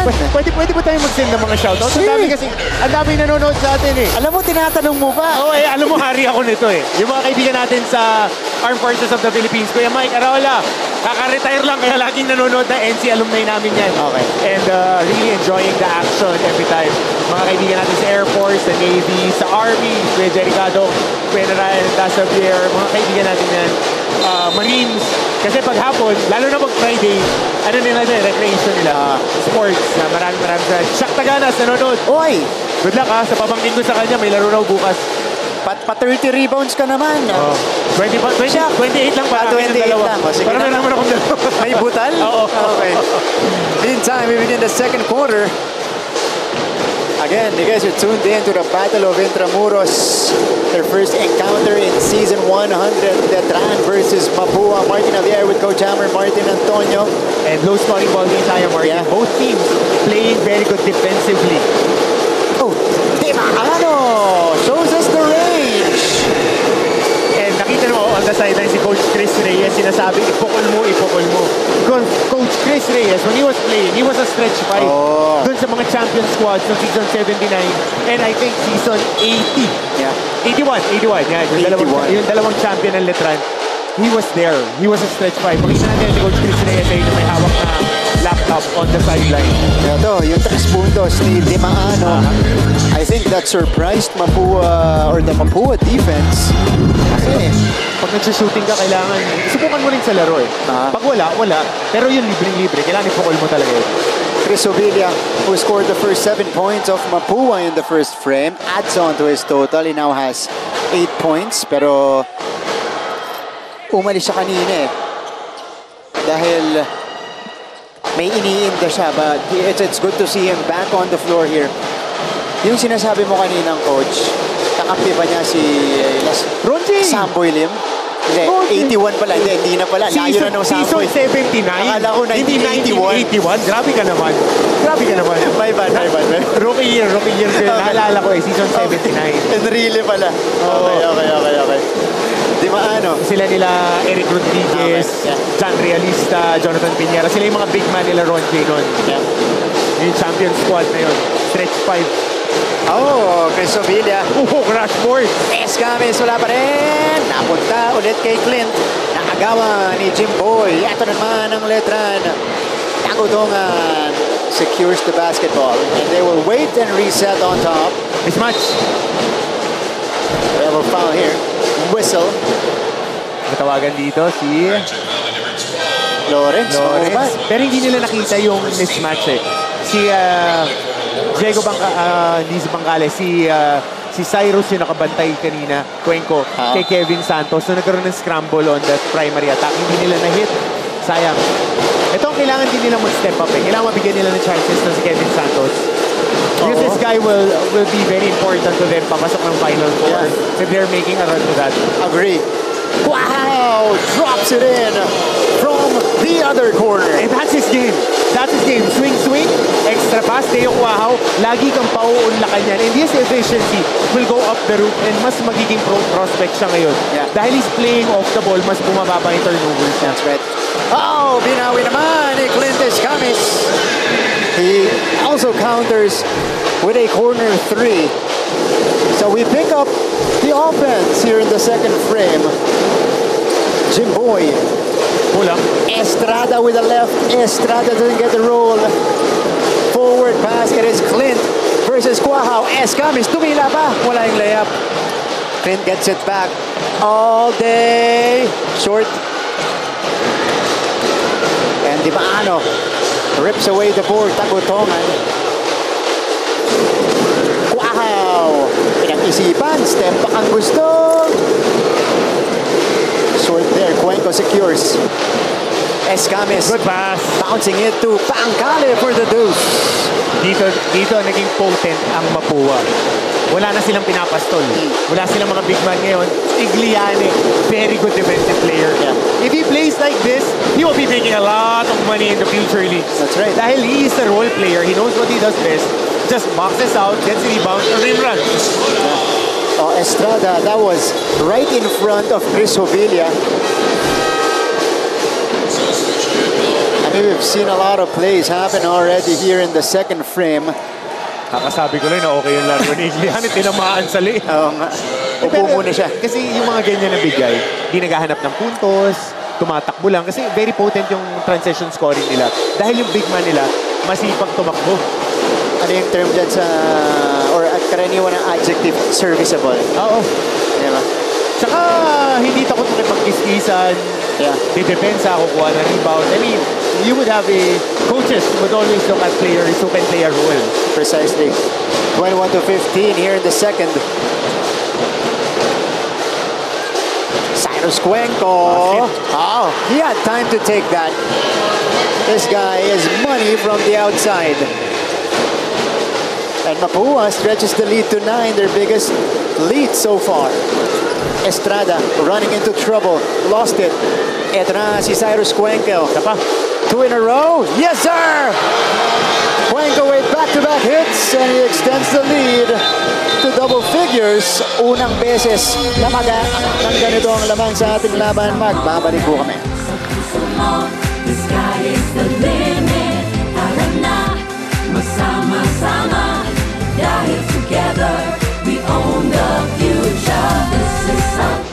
Pwede ba tayo mag-send ng mga shoutouts? Ang dami nanonood sa atin eh. Alam mo, tinatanong mo ba? Oo alam mo, hari ako nito eh. Yung mga kaibigan natin sa Armed Forces of the Philippines, Kuya Mike Araola, kaka-retire lang kaya laging nanonood na NC alumni namin yan. Okay. And really enjoying the action every time. Mga kaibigan natin sa Air Force, sa Navy, sa Army, Kuya Jericado, Kuya Narayan, Dasavier, mga kaibigan natin yan. Marines. Kasi pag hapon, lalo na pag Friday, ano nila na, recreation nila. Sports. Maraming sa Shaq Taganas, nanonood. Oy! Good luck sa pabangkin ko sa kanya, may laro raw bukas. Pa 30 rebounds ka naman. 28 lang para 28 lang. Para meron naman akong dalawa. May butal? Oo. Okay. Meantime, we begin the second quarter. Again, you guys are tuned in to the Battle of Intramuros. Their first encounter in Season 100. Letran versus Mapua. Martin Javier with Coach Hammer, Martin Antonio. And low scoring ball game tayo, Martin. Yeah. Both teams playing very good defensively. Oh, Dimaano shows us the range. And nakita mo on the sideline si Coach Chris Reyes, sinasabi, ipukol mo. Coach Chris Reyes, when he was playing, he was a stretch 5. Doon sa mga champion squads ng season 79 and I think season 80. Yeah. 81. Yeah, yung dalawang champion ng Letran. He was there. He was a stretch 5. Makita natin si Coach Chris Reyes ay may hawak na laptop on the sideline. Ito, yung 3 puntos ni Dimaano. I think that surprised Mapua or the Mapua defense. Kasi pag nag-shooting ka, kailangan subukan mo rin sa laro eh. Pag wala. Pero yung libreng-libre, kailangan ipukol mo talaga yun. Chris Ovilla, who scored the first 7 points of Mapua in the first frame, adds on to his total. He now has 8 points. Pero umalis siya kanina eh. Dahil may iniinda siya. But it's good to see him back on the floor here. Yung sinasabi mo kaninang, Coach, kakampi ba niya si Ronji Samboy Lim? Hindi, 81 pala. Hindi na pala. Layo na ng Samboy. Season 79? Akala ko 1981. Grabe ka naman. My bad. Rookie year. Naalala ko eh, season 79. Enrile pala. Okay. Dimaano? Sila nila Eric Rodriguez, John Realista, Jonathan Piñera. Sila yung mga big man nila Ron J. nun. Yung champion squad na yun. Stretch 5. Chris Ovilla. Crash board. Escames, wala pa rin. Napunta ulit kay Clint. Nakagawa ni Jim Boy. Ito naman ang Letran. Tagutungan secures the basketball. And they will wait and reset on top. Mismatch. We have a foul here. Whistle. Matawagan dito si Lawrence. Pero hindi nila nakita yung mismatch eh. Si Diego hindi si Bangkales, si Cyrus yung nakabantay kanina, Cuenco, kay Kevin Santos. So nagkaroon ng scramble on that primary attack. Hindi nila na-hit. Sayang. Ito ang kailangan din nila mag-step up eh. Kailangan mabigyan nila ng chances na si Kevin Santos. Because this guy will be very important to them papasok ng Final Four if they're making a run to that. Agree. Wow! Drops it in from the other corner. And that's his game. Swing. Extra pass. Teo Cuajao. Lagi kang pauunlakan yan. And his efficiency will go up the roof and mas magiging prospect siya ngayon. Yeah. Dahil he's playing off the ball, mas bumababa yung turnovers. That's right. Binawi naman ni Clint Escames. He also counters with a corner 3. So we pick up the offense here in the second frame. Jim Boy. Pull-up. Estrada with the left. Estrada doesn't get the roll. Forward pass. It is Clint versus Cuajao. Escames. Tumila pa. Wala yung layup. Clint gets it back. All day. Short. And Dimaano rips away the board. Tagutongan. Cuajao. Pinag-isipan. Step back ang gusto. Short there. Cuenco secures. Escames. Good pass. Bouncing it to Pancale for the deuce. Dito naging potent ang Mapua. Wala na silang pinapastol. Wala silang mga big man ngayon. Igliane, very good defensive player. Yeah. If he plays like this, he will be making a lot of money in the future leagues. That's right. Dahil he is the role player. He knows what he does best. Just boxes out, gets the rebound, and rim runs. Yeah. Estrada, that was right in front of Chris Ovilla. And We've seen a lot of plays happen already here in the second frame. Kakasabi ko lang na okay yung laro ni Glihan. Tinamaan sa li. Oo nga. Upo muna siya. Kasi yung mga ganyan na bigay, di naghahanap ng puntos, tumatakbo lang. Kasi very potent yung transition scoring nila. Dahil yung big man nila, masipag tumakbo. Ano yung term dyan sa, or karaniwan ng adjective, serviceable. Oo. Diba? Tsaka, hindi takot makipag-kiskisan. Yeah. Didepensa, kukuha na rebound. I mean, you would have coaches would always look at players who can play a role. Precisely. 21-15 here in the second. Cyrus Cuenco. Oh, he had time to take that. This guy is money from the outside. And Mapua stretches the lead to 9, their biggest lead so far. Estrada running into trouble, lost it. Eto na si Cyrus Cuenco. 2 in a row. Yes, sir! Cuenco with back-to-back hits and he extends the lead to double figures. Unang beses na ng ganito ang lamang sa ating laban. Magbabalik po kami. The sky is the limit. Tara na, masama-sama. Dahil together, we own the future. This is us.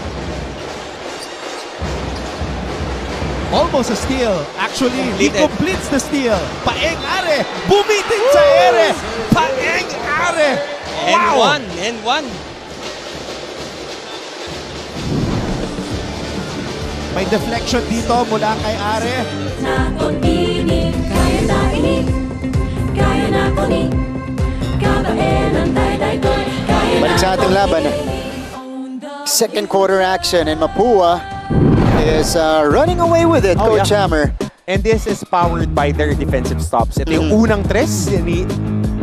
Almost a steal. Actually, he completes the steal. Paeng Are. Bumitin sa ere. Paeng Are. Wow. And one. May deflection dito mula kay Are. Naton ini, kaya na ini. Kaya na to ni. Kabaen ang day-day-day. Balik sa ating laban. Second quarter action and Mapua is running away with it, Coach Hammer. And this is powered by their defensive stops. Ito yung unang tres ni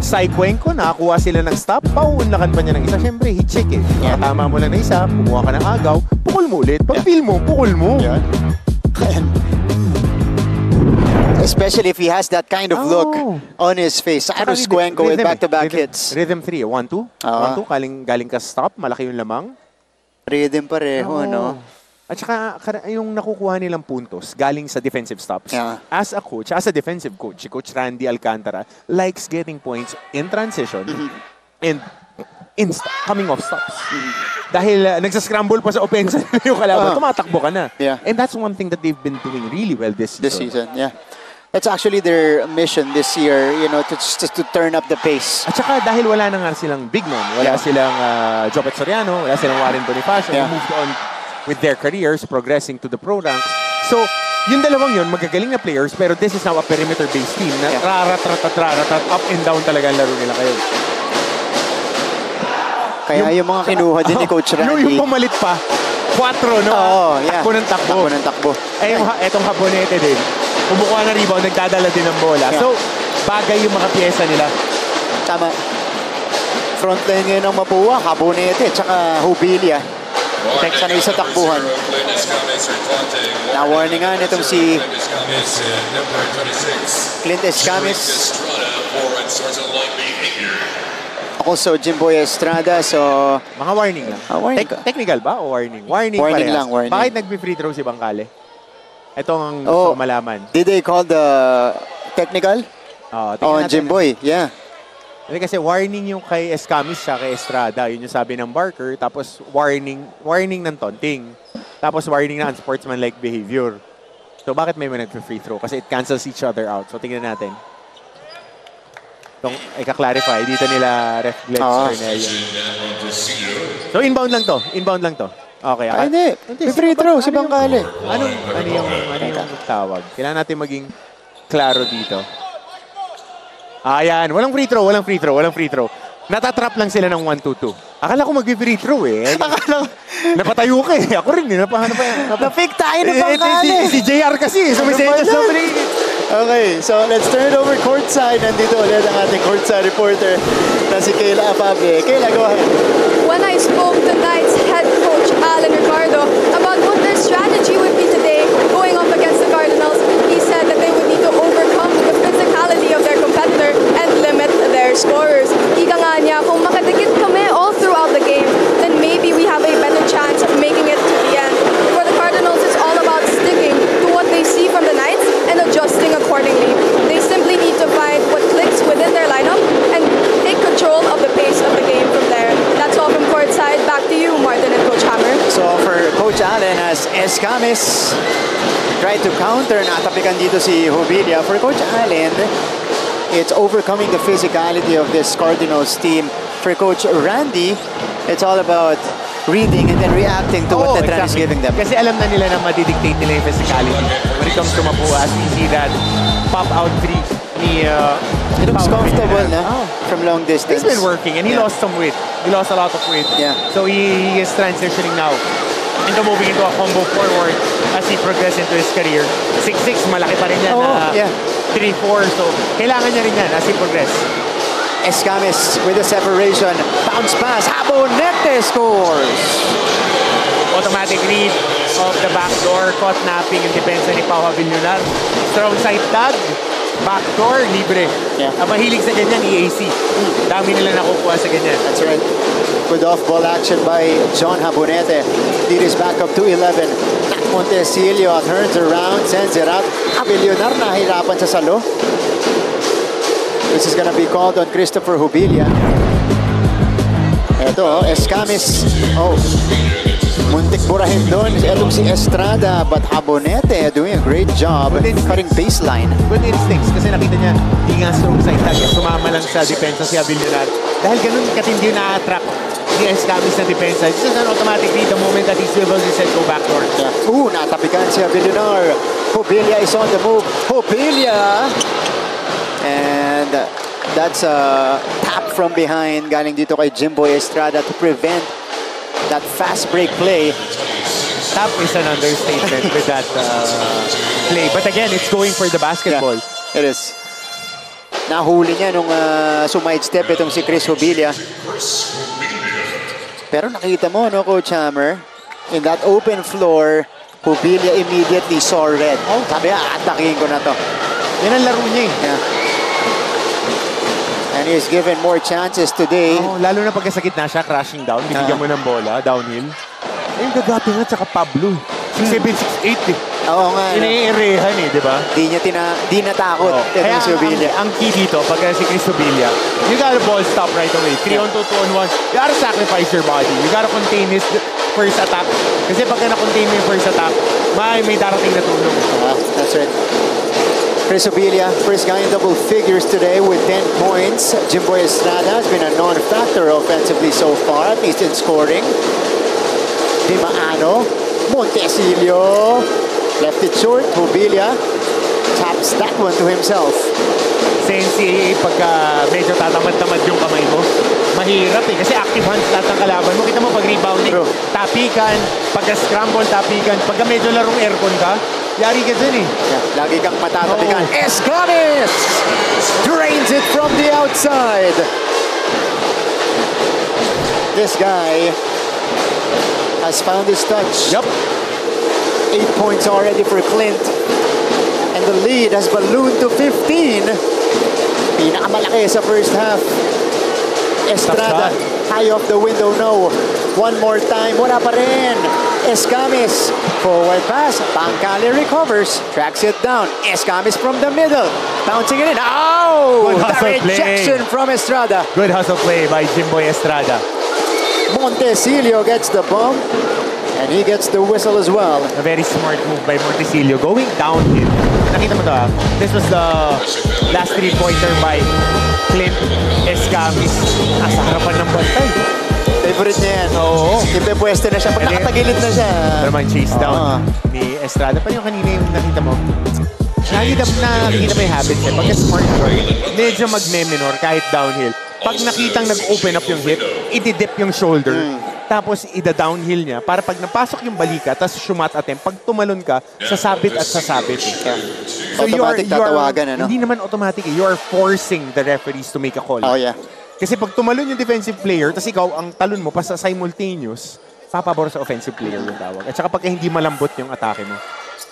Cy Cuenco. Nakakuha sila ng stop. Pauunlakan pa niya ng isa. Siyempre, hit check eh. Tama mo lang na isa, kumuha ka ng agaw, pukul mo ulit. Pag feel mo, pukul mo. Yeah. Especially if he has that kind of look on his face. Cyrus Cuenco with back-to-back hits. Rhythm 3, 1-2. 1-2, galing ka stop, malaki yung lamang. Rhythm pareho, no? At saka, yung nakukuha nilang puntos galing sa defensive stops. Yeah. As a coach, as a defensive coach, si Coach Randy Alcantara likes getting points in transition and coming off stops. Dahil nagsascramble pa sa offense yung kalaban, tumatakbo ka na. Yeah. And that's one thing that they've been doing really well this season. Yeah. That's actually their mission this year, you know, just to turn up the pace. At saka dahil wala na nga silang big man, wala silang Jopet Soriano, wala silang Warren Bonifacio, they moved on with their careers, progressing to the pro ranks. So, yung dalawang yun, magagaling na players, pero this is now a perimeter-based team na rarat, up and down talaga ang laro nila kayo. Kaya yung mga kinuha din ni Coach Randy. Yung pumalit pa, 4, no? Takbo ng takbo. Takbo ng takbo. Eh, etong Habonete din. Kumukuha na rebound, nagdadala din ng bola. So, bagay yung mga pyesa nila. Tama. Frontline ngayon ng Mapua, Habonete, tsaka Hubilia. Sanay sa takbuhan. Na-warningan itong si Clint Escamis. Also, Jimboy Estrada, so... Mga warning lang. Warning Technical ba o warning? Warning lang, warning. Bakit nag-free throw si Bangkale? Ito ang malaman. Did they call the technical? On Jimboy, yeah. Kasi warning yung kay Escamis siya, kay Estrada. Yun yung sabi ng Barker. Tapos warning ng taunting. Tapos warning na unsportsmanlike behavior. So bakit may nag-free throw? Kasi it cancels each other out. So tingnan natin. Itong ika-clarify. Dito nila ref Cornelio. So inbound lang to. Inbound lang to. Okay. Hindi. May free throw si Bangkale. Ano yung tawag? Kailangan natin maging klaro dito. Ayan, walang free throw. Natatrap lang sila ng 1-2-2. Akala ko mag-free throw eh. Napatayo ka eh. Ako rin eh. Na-fake tayo ng Bangkale. Si JR kasi. Sumisensya sa free. Okay, so let's turn it over courtside. Nandito ulit ang ating courtside reporter na si Kayla Afable. Kayla, go ahead. When I spoke to Knights head coach Alan Ricardo about what their strategy would be today going up against the Cardinals, he said that they would need to overcome the physicality of their competitor and limit their scorers. Ika nga niya, kung makadikit kami all throughout the game, then maybe we have a better chance of making it to the end. For the Cardinals, it's all about sticking to what they see from the Knights and adjusting accordingly. Allen as Escamis tried to counter. Natapikan dito si Jubilia. For Coach Allen, it's overcoming the physicality of this Cardinals team. For Coach Randy, it's all about reading and then reacting to what the trend is giving them. Kasi alam na nila na madidictate nila yung physicality. When it comes to Mapuas, we see that pop-out three ni It looks comfortable na from long distance. He's been working and he lost some weight. He lost a lot of weight. Yeah. So he is transitioning now into moving into a combo forward as he progresses into his career. 6'6", malaki pa rin yan. 3'4", so kailangan niya rin yan as he progress. Escamis with the separation. Bounce pass. Habonete scores. Automatic read of the backdoor. Caught napping yung depensa ni Pau Havillonar. Strong side tag. Backdoor, libre. Yeah. Ang mahilig sa ganyan, EAC. Dami nila nakukuha sa ganyan. That's right. Good off-ball action by John Habonete. Lead is back up to 11. Montesilio turns around, sends it out. Havillonar nahirapan sa salo. This is gonna be called on Christopher Jubilia. Ito, Escamis. Oh, muntik burahin doon. Itong si Estrada, but Habonete doing a great job cutting baseline. Good instincts kasi nakita niya, di nga strong side tag. Sumama lang sa depensa si Havillonar. Dahil ganun katindi na-attract si Escamis na depensa. This is an automatic read the moment that he swivels his head go backdoor. Yeah. Natapikan si Havillonar. Jubilia is on the move. Jubilia! And that's a tap from behind galing dito kay Jimboy Estrada to prevent that fast break play. Tap is an understatement with that play. But again, it's going for the basketball. Yeah, it is. Nahuli niya nung sumide step itong si Chris Jubilia. Pero nakita mo, no, Coach Hammer, in that open floor, Jubilia immediately saw red. Sabi, atakihin ko na to. Yan ang laro niya eh. Yeah. And he's given more chances today. Lalo na pagkasakit na siya, crashing down. Binigyan mo ng bola, downhill. Yung gagapi nga, tsaka Pablo. 6'7", 6'8" eh. Oo nga. Ine-erehan eh, di ba? Di natakot. Kaya si Jubilia. ang key dito, pag si Chris Jubilia, you gotta ball stop right away. 3-on-2, 2-on-1. You gotta sacrifice your body. You gotta contain his first attack. Kasi pag na-contain mo yung first attack, may darating na tulong. That's right. Chris Jubilia, first guy in double figures today with 10 points. Jimboy Estrada has been a non-factor offensively so far, at least in scoring. Di Maano, Montesilio, left it short. Jubilia taps that one to himself. Sensi, pagka medyo tatamad-tamad yung kamay mo, mahirap eh. Kasi active hands lahat ng kalaban mo. Kita mo pag rebounding, tapikan, pagka scramble, tapikan. Pagka medyo larong aircon ka, yari ka dyan eh. Yeah, lagi kang matatapikan. Escamis drains it from the outside. This guy has found his touch. Yup. 8 points already for Clint. And the lead has ballooned to 15. Pinakamalaki sa first half. Estrada, high off the window, no. One more time, wala pa rin. Escamis, forward pass. Pancali recovers, tracks it down. Escamis from the middle, bouncing it in. Oh! The rejection from Estrada. Good hustle play by Jimboy Estrada. Montesilio gets the bump, and he gets the whistle as well. A very smart move by Montesilio, going downhill. Nakita mo to ha? This was the last three-pointer by Clint Escamis. Sa harapan ng bantay. Favorite niya yan. Oo. Ipepweste na siya. Pag nakatagilid na siya. Pero man chase down ni Estrada. Pero yung kanina yung nakita mo, nakita mo yung habits niya. Pagka smart guard, medyo mag-minor kahit downhill. Pag nakitang nag-open up yung hip, i-dip yung shoulder. Tapos ida-downhill niya para pag napasok yung balika, tapos shumat attempt, pag tumalon ka, sasabit at sasabit. So automatic tatawagan, ano? Hindi naman automatic eh. You are forcing the referees to make a call. Oh, yeah. Kasi pag tumalon yung defensive player, tapos ikaw, ang talon mo pa sa simultaneous, papabor sa offensive player yung tawag. At saka pagka hindi malambot yung atake mo.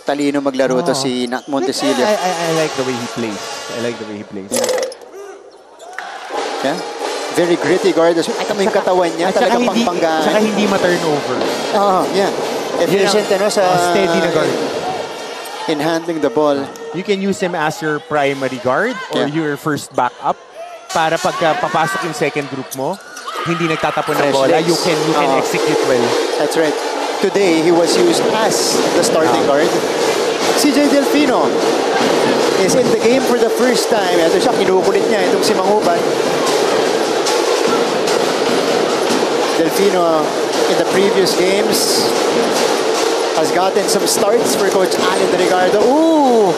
Talino maglaro to si Nat Montesilio. I like the way he plays. I like the way he plays. Yeah. Very gritty guard. Ay, kamo yung katawan niya. Talagang pangpanggaan. Saka hindi ma-turnover. Yeah. Efficient, sa steady na guard. in handling the ball. You can use him as your primary guard or your first backup para pagka papasok yung second group mo, hindi nagtatapon ng bola, you can execute well. That's right. today he was used as the starting guard. CJ Delfino is in the game for the first time. Ito siya, kinukulit niya itong si Mangubat. Delfino in the previous games has gotten some starts for Coach Allen Ricardo. Ooh!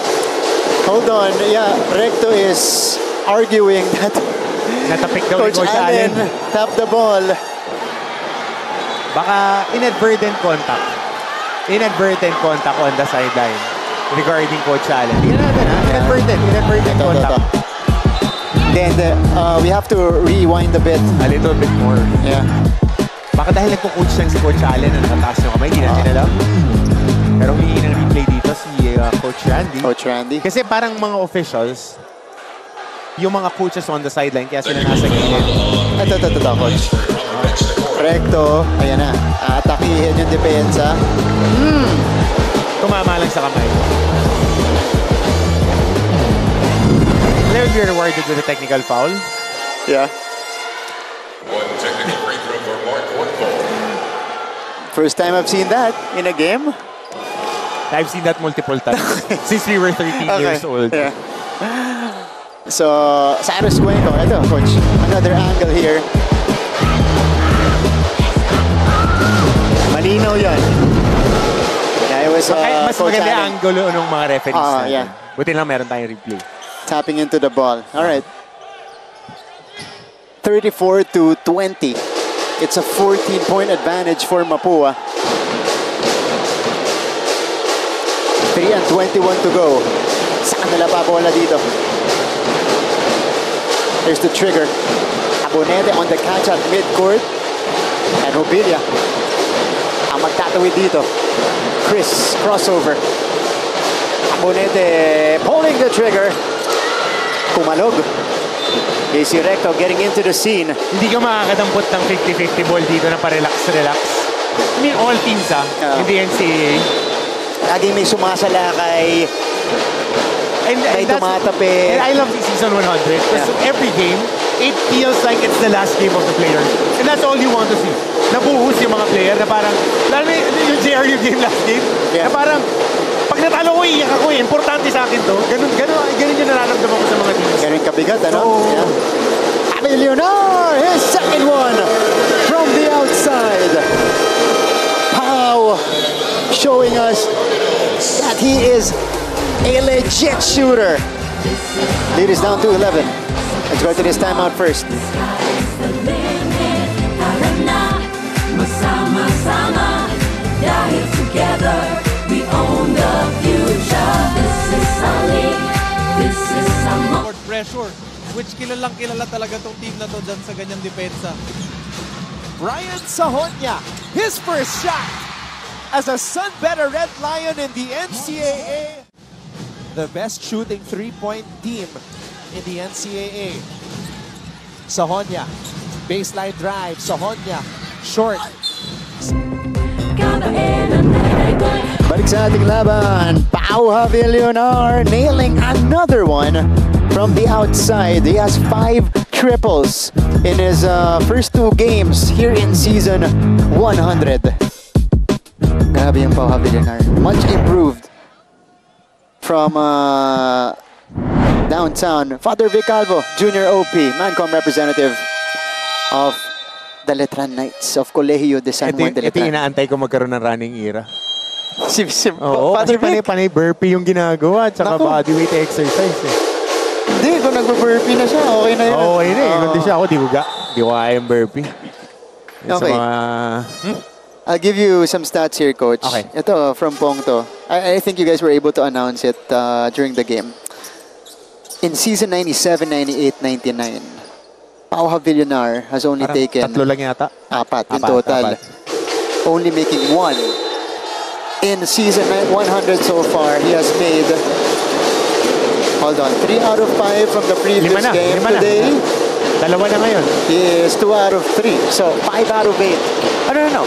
Hold on. Yeah, Recto is arguing that Natapik daw ni Coach Coach Allen Allen. tapped the ball. Baka inadvertent contact. Inadvertent contact on the sideline regarding Coach Allen. Tingnan natin ha. Inadvertent contact. Then we have to rewind a bit. A little bit more. Yeah. Baka dahil nagpo-coach lang si Coach Allen na nakataas ng kamay, hindi natin alam. Pero humingi ng replay dito si Coach Randy. Coach Randy. Kasi parang mga officials, yung mga coaches on the sideline, kaya sila nasa gilid. Ito, Coach. Recto. Ayan na. Atakihin yung depensa. Tumama lang sa kamay. They will be rewarded with a technical foul. Yeah. One technical free throw for Mark Woodfall. First time I've seen that in a game. I've seen that multiple times since we were 13 years old. Yeah. So, Cyrus Cuenco. Ito, Coach. Another angle here. Malinaw yan. Yeah, it was Mas Coach maganda Allen ang angulo ng mga referees natin. yeah. Buti lang meron tayong replay. tapping into the ball. All right. 34-20. It's a 14-point advantage for Mapua. 3:21 to go. Sa kanila pa bola dito. Here's the trigger. Abonete on the catch at midcourt. And Hobilia ang magtatawid dito. Chris, crossover. Abonete pulling the trigger. Kumalog. AC Recto getting into the scene. Hindi ka makakadampot ng 50-50 ball dito na pa-relax. I mean, all teams in the NCAA. Laging may sumasala kay may tumatapi. And I love the season 100 because every game, it feels like it's the last game of the player. And that's all you want to see. Nabuhos yung mga player na parang, lalo na yung JRU game last game, na parang, pag natalo ko, iiyak ako eh. Importante sa akin to. Ganun yung nararamdaman ko sa mga teams. Ganun kabigat, ano? Leonard, his second one from the outside. Pau showing us that he is a legit shooter. Lead is down to 11. Let's go to this timeout first. Sama-sama, dahil together we own the future. This is our league, this is our Court pressure, which kilala talaga tong team na to dyan sa ganyang depensa. Ryan Sahonia, his first shot as a Sunbetter Red Lion in the NCAA. The best shooting three-point team in the NCAA. Sahonia, baseline drive. Sahonia, short. Balik sa ating laban. Pau Javier Leonard nailing another one from the outside. He has 5 triples in his first 2 games here in season 100. Grabe yung Pau Javier Leonard. Much improved from downtown. Father Vic Calvo, Junior OP, Mancom representative of the Letran Knights of Colegio de San Juan de Ito yung Letran. inaantay ko magkaroon ng running era. Oo, Father Father Vic. panay burpee yung ginagawa at saka Naku. bodyweight exercise eh. Hindi, kung nagbe-burpee na siya, okay na yun. Okay na eh. Kung di siya ako, di ko kaya yung burpee. Sa Okay. mga... I'll give you some stats here, Coach. Okay. Ito, from Pong to. I think you guys were able to announce it during the game. In season 97, 98, 99, Pau Javier Leonard has only Parang taken tatlo lang yata. apat in total. Only making 1. In season 100 so far, he has made, hold on, 3 out of 5 from the previous game. Lima na. Today, Dalawa na ngayon. he is 2 out of 3. So, 5 out of 8. No.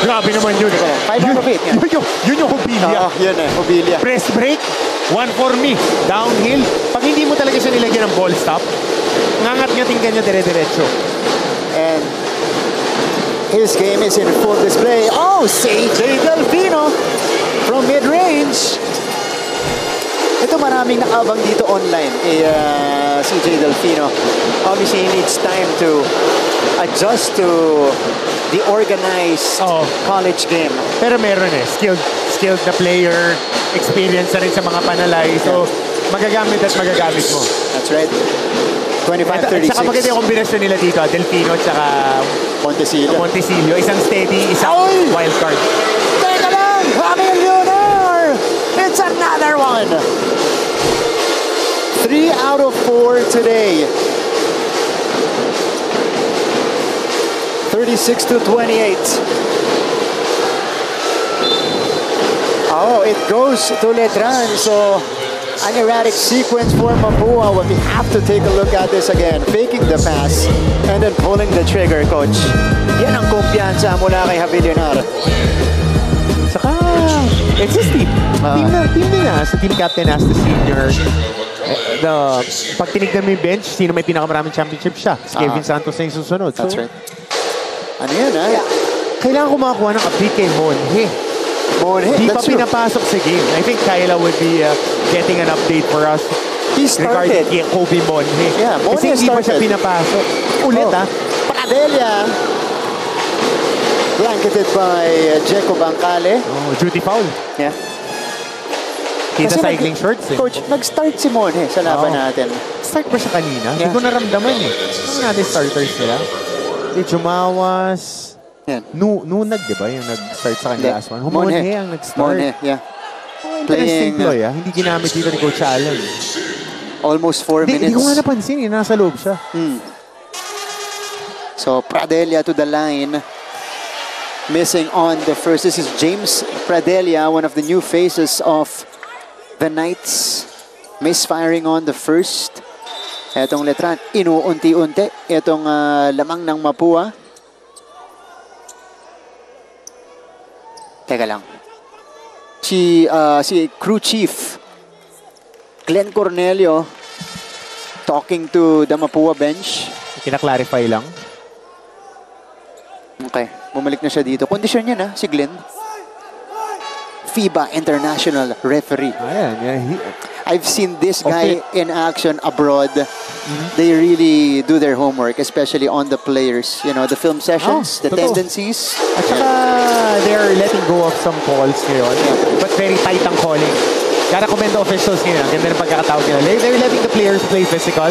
Grabe naman yun. 5 out of 8. Yeah. Yun yung Hobilia. Yun eh, Hobilia. Press break, 1 for me. Downhill. Pag hindi mo talaga siya nilagyan ng ball stop, ngangat-ngating ka niya dire-diretso. And His game is in full display. Oh, CJ Delfino from mid-range. Ito maraming nakabang dito online kay CJ Delfino. Obviously, he needs time to adjust to the organized college game. Pero meron skilled na player, experience na rin sa mga panalay. So, magagamit at magagamit mo. That's right. 25-36. Saka maganda yung kombinasyon nila dito, Delfino at saka Montesillo. Isang steady, isang wild card. Teka lang! Jamil Leonor! It's another one! 3 out of 4 today. 36-28. Oh, it goes to Letran. So, an erratic sequence for Mapua. Well, we have to take a look at this again. Faking the pass and then pulling the trigger, coach. Yan ang kumpiyansa mula kay Jamil Leonor. Saka, it's his team. Team nila. Sa team captain as the senior. Pag tinignan mo yung bench, sino may pinakamaraming championship siya? Si Kevin Santos na yung susunod. That's right. Ano yun, ha? Kailangan ko makakuha ng update kay Monhe. Di pa pinapasok sa game. I think Kyla would be getting an update for us. He started. Regarding Kobe Monhe. Yeah, Monhe kasi hindi pa siya pinapasok. Ulit, ha? Pradelia. Blanketed by Jeco Bancale. Oh, duty foul. Yeah. Kita cycling shorts, eh. Coach, nag-start si Monhe sa laban natin. Start ba siya kanina? Hindi ko naramdaman, eh. Ano natin starters nila? Jumawas. Yan. Nunag, di ba? Yung nag-start sa kanya last one. Monhe ang nag-start. Monhe, yeah. Interesting ploy, ah. Hindi ginamit dito ni Coach Allen. Almost 4 minutes. Hindi ko nga napansin, eh. Nasa loob siya. So, Pradelia to the line. Missing on the first. This is James Pradelia, one of the new faces of the Knights. Misfiring on the first. Etong Letran, inuunti-unti. Etong lamang ng Mapua. Teka lang. Si crew chief, Glenn Cornelio, talking to the Mapua bench. Kina-clarify lang. Okay, bumalik na siya dito. Kondisyon niya na, si Glenn. FIBA International Referee. Ayan, yeah. I've seen this guy in action abroad. They really do their homework, especially on the players. You know, the film sessions, the tendencies. At saka, they're letting go of some calls ngayon. But very tight ang calling. Gotta commend the officials ngayon. Ang ganda ng pagkakatawag nila. They're letting the players play physical,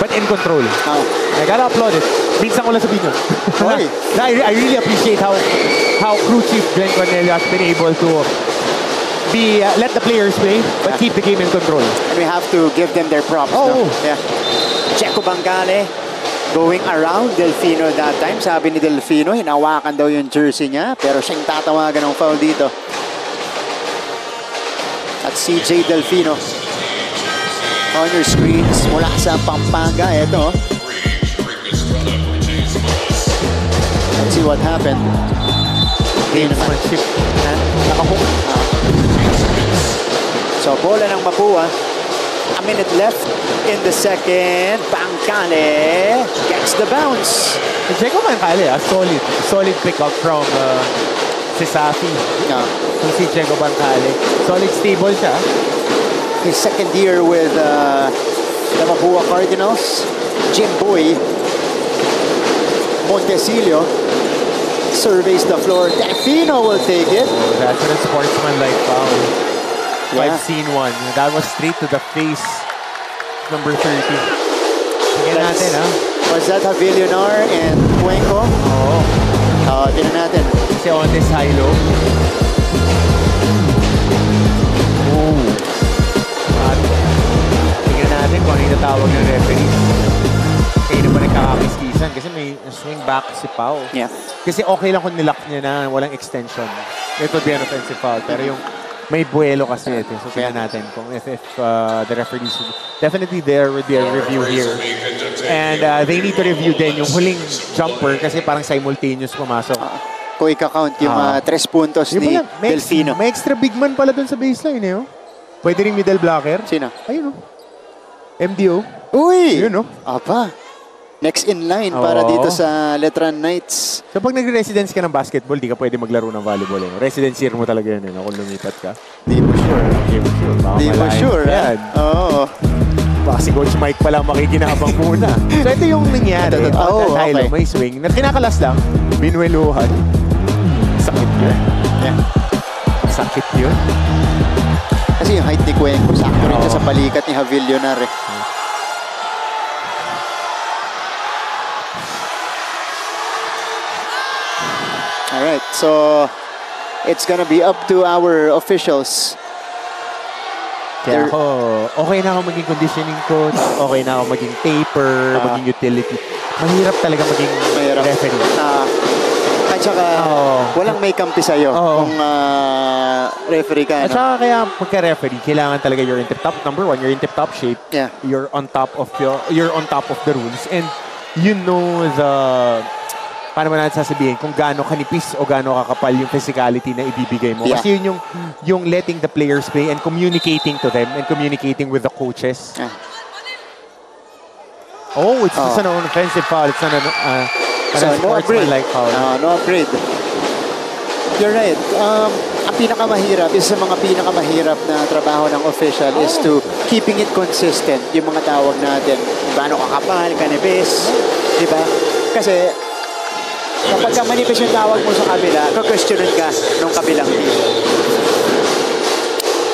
but in control. I gotta applaud it. Minsan ko lang sabihin yun. I really appreciate how crew chief Glenn Cornelio has been able to let the players play, but keep the game in control. And we have to give them their props. Yeah. Checo Bancale going around Delfino that time. Sabi ni Delfino, hinawakan daw yung jersey niya, pero siyang tatawagan ng foul dito. At CJ Delfino. On your screens, mula sa Pampanga. Ito. Let's see what happened. Gamesmanship. Nakahook. So, bola ng Mapua. A minute left in the second. Bancale gets the bounce. Jeco Bancale, solid pick-up from si Safi. Si Jeco Bancale. Solid stable siya. His second year with the Mapua Cardinals. Jim Boy. Montesillo surveys the floor. Delfino will take it. Oh, that's a sportsman-like foul. I've seen one. That was straight to the face. Number 30. Tingnan natin, ha? Was that Jamil Leonor and Cuenco? Oo. Tingnan natin. Si Ondes high-low. At tingnan natin kung ano yung natawag ng referee. Kayo na ba nagkakakiskisan? Kasi may swing back si Pau. Yeah. Kasi okay lang kung nilock niya na walang extension. It would be an offensive foul. Pero yung may buwelo kasi ito. So kaya natin kung if the referees definitely there would be a review here. And they need to review din yung huling jumper kasi parang simultaneous pumasok. Kung ika-count yung 3 puntos ni Delfino. May extra big man pala dun sa baseline eh. Oh. Pwede rin middle blocker. Sino? Ayun oh. MDO. Uy! Ayun oh. Apa. next in line para Oo. dito sa Letran Knights. So pag nagre-residence ka ng basketball, di ka pwede maglaro ng volleyball. Residence year mo talaga yun, kung lumipat ka. Di mo sure. Di mo sure. Baka Di mo malayo sure, pa yan. Oo. Baka si Coach Mike pala makikinabang muna. So ito yung nangyari. Ito. Oh, Dahil okay. may swing. Kinakalas lang. Binueluhan. Sakit yun. Yeah. Sakit yun. Kasi yung height ni Cuenco, sakto rin siya sa balikat ni Javillonar eh. Alright, so it's gonna be up to our officials. Kaya They're- ako, okay na ako maging conditioning coach, okay na ako maging taper, maging utility. Mahirap talaga maging Mahirap. referee. At saka, walang may kampi sa'yo kung referee ka. At saka kaya pagka-referee, kailangan talaga you're in tip-top. Number one, you're in tip-top shape. Yeah. You're on top of the rules. And you know paano ba natin sasabihin, kung gaano kanipis o gaano kakapal yung physicality na ibibigay mo. Yeah. Kasi yun yung letting the players play and communicating to them and communicating with the coaches. Yeah. Oh, it's just an offensive foul. It's not an no upgrade. sportsmanlike foul. No upgrade. You're right. Ang pinakamahirap, isa sa mga pinakamahirap na trabaho ng official is to keeping it consistent. Yung mga tawag natin, gaano kakapal, kanipis, di ba? Kasi kapag ka manipis yung tawag mo sa kabila, ka-questionin ka nung kabilang team.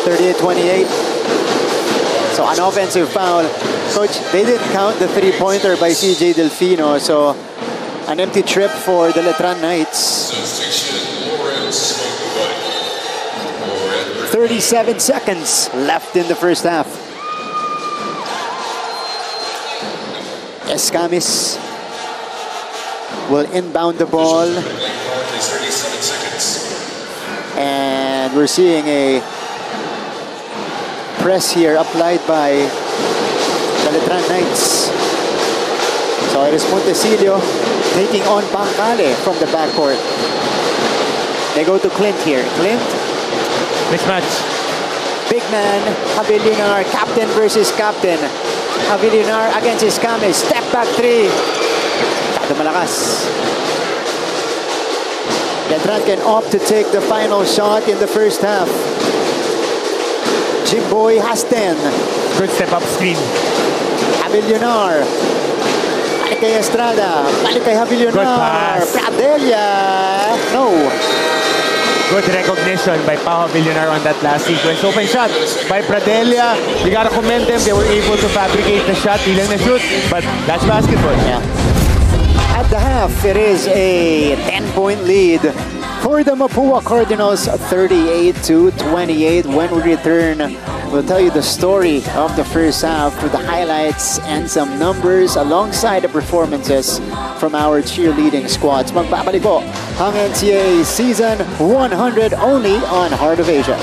38-28. So an offensive foul. Coach, they didn't count the three-pointer by CJ Delfino. So an empty trip for the Letran Knights. 37 seconds left in the first half. Escamis will inbound the ball. And we're seeing a press here applied by the Letran Knights. So it is Montecillo taking on Pancale from the backcourt. They go to Clint here. Clint, Mismatch. big man, Javillonar, captain versus captain. Javillonar against Escamis. Step back three. Masyado malakas. Letran can opt to take the final shot in the first half. Jimboy has 10. Good step up screen. Javillonar. Balik kay Estrada. Balik kay Good Javillonar. pass. Pradelia. No. Good recognition by Pau Javillonar on that last sequence. Open shot by Pradelia. You gotta commend them. They were able to fabricate the shot. Di lang na shoot. But that's basketball. Yeah. At the half, it is a 10-point lead for the Mapua Cardinals, 38-28. When we return, we'll tell you the story of the first half with the highlights and some numbers alongside the performances from our cheerleading squads. Magbabalik po ang NCAA Season 100 only on Heart of Asia.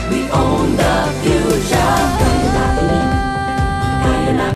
We own the